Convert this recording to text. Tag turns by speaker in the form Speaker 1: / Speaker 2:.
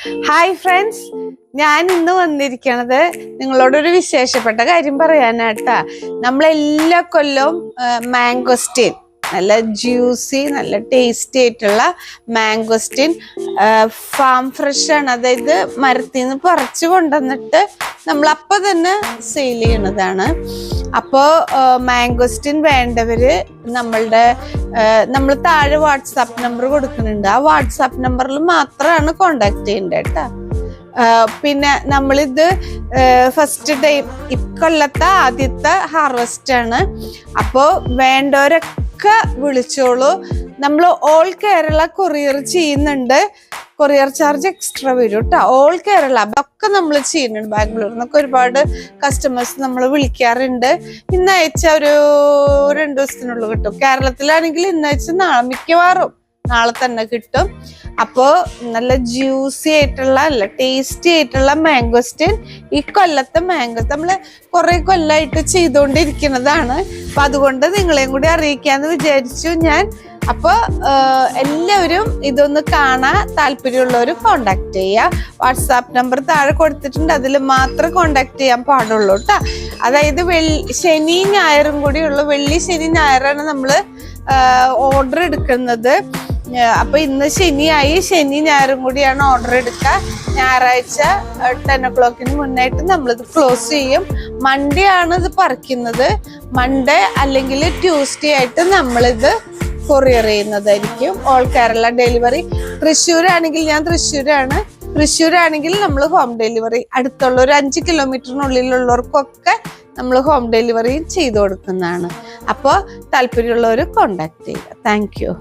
Speaker 1: Hi friends, ഞാൻ ഇന്ന് വന്നിരിക്കണത് നിങ്ങളോടൊരു വിശേഷപ്പെട്ട കാര്യം പറയാനാട്ടാ. നമ്മളെല്ലാ കൊല്ലവും മാംഗോസ്റ്റീൻ, നല്ല ജ്യൂസി നല്ല ടേസ്റ്റി ആയിട്ടുള്ള മാംഗോസ്റ്റീൻ ഫാം ഫ്രഷ് ആണ്. അതായത് മരത്തിൽ നിന്ന് പറിച്ചു കൊണ്ടുവന്നിട്ട് നമ്മൾ അപ്പം തന്നെ സെയിൽ ചെയ്യണതാണ്. അപ്പോൾ മാംഗോസ്റ്റീൻ വേണ്ടവര് നമ്മൾ താഴെ വാട്സാപ്പ് നമ്പർ കൊടുക്കുന്നുണ്ട്. ആ വാട്സാപ്പ് നമ്പറിൽ മാത്രമാണ് കോണ്ടാക്ട് ചെയ്യേണ്ടത് കേട്ടോ. പിന്നെ നമ്മളിത് ഫസ്റ്റ് ടൈം ഇക്കൊല്ലത്തെ ആദ്യത്തെ ഹാർവെസ്റ്റ് ആണ്. അപ്പോൾ വേണ്ടവരൊക്കെ വിളിച്ചോളൂ. നമ്മൾ ഓൾ കേരള കൊറിയർ ചെയ്യുന്നുണ്ട്. കൊറിയർ ചാർജ് എക്സ്ട്രാ വരും കേട്ടോ. ഓൾ കേരള അതൊക്കെ നമ്മൾ ചെയ്യുന്നുണ്ട്. ബാംഗ്ലൂരിൽ നിന്നൊക്കെ ഒരുപാട് കസ്റ്റമേഴ്സ് നമ്മൾ വിളിക്കാറുണ്ട്. ഇന്ന് അയച്ച ഒരു 2 ദിവസത്തിനുള്ളിൽ കിട്ടും. കേരളത്തിലാണെങ്കിൽ ഇന്ന് അയച്ച മിക്കവാറും നാളെ തന്നെ കിട്ടും. അപ്പോൾ നല്ല ജ്യൂസി ആയിട്ടുള്ള നല്ല ടേസ്റ്റി ആയിട്ടുള്ള മാംഗോസ്റ്റീൻ ഈ കൊല്ലത്തെ നമ്മൾ കുറെ കൊല്ലമായിട്ട് ചെയ്തുകൊണ്ടിരിക്കുന്നതാണ്. അപ്പൊ അതുകൊണ്ട് നിങ്ങളെയും കൂടി അറിയിക്കാന്ന് വിചാരിച്ചു ഞാൻ. അപ്പോൾ എല്ലാവരും ഇതൊന്ന് കാണാൻ താല്പര്യമുള്ളവർ കോണ്ടാക്ട് ചെയ്യുക. വാട്സാപ്പ് നമ്പർ താഴെ കൊടുത്തിട്ടുണ്ട്, അതിൽ മാത്രമേ കോണ്ടാക്ട് ചെയ്യാൻ പാടുള്ളൂ കേട്ടോ. അതായത് ശനി ഞായറും കൂടി ഉള്ളു. വെള്ളി ശനി ഞായറാണ് നമ്മൾ ഓർഡർ എടുക്കുന്നത്. അപ്പൊ ഇന്ന് ശനിയായി, ശനി ഞായറും കൂടിയാണ് ഓർഡർ എടുക്കുക. ഞായറാഴ്ച 10 o'clock മുന്നായിട്ട് നമ്മളിത് ക്ലോസ് ചെയ്യും. മൺഡേ ആണ് ഇത് പറിക്കുന്നത്. മൺഡേ അല്ലെങ്കിൽ ട്യൂസ്ഡേ ആയിട്ട് നമ്മളിത് കൊറിയർ ചെയ്യുന്നതായിരിക്കും. All Kerala delivery. തൃശ്ശൂരാണെങ്കിൽ ഞാൻ തൃശ്ശൂരാണെങ്കിൽ നമ്മൾ ഹോം ഡെലിവറി അടുത്തുള്ള ഒരു 5 കിലോമീറ്ററിനുള്ളിലുള്ളവർക്കൊക്കെ നമ്മൾ ഹോം ഡെലിവറി ചെയ്തു കൊടുക്കുന്നതാണ്. അപ്പോൾ താല്പര്യമുള്ളവർ കോണ്ടാക്ട് ചെയ്യുക. Thank you.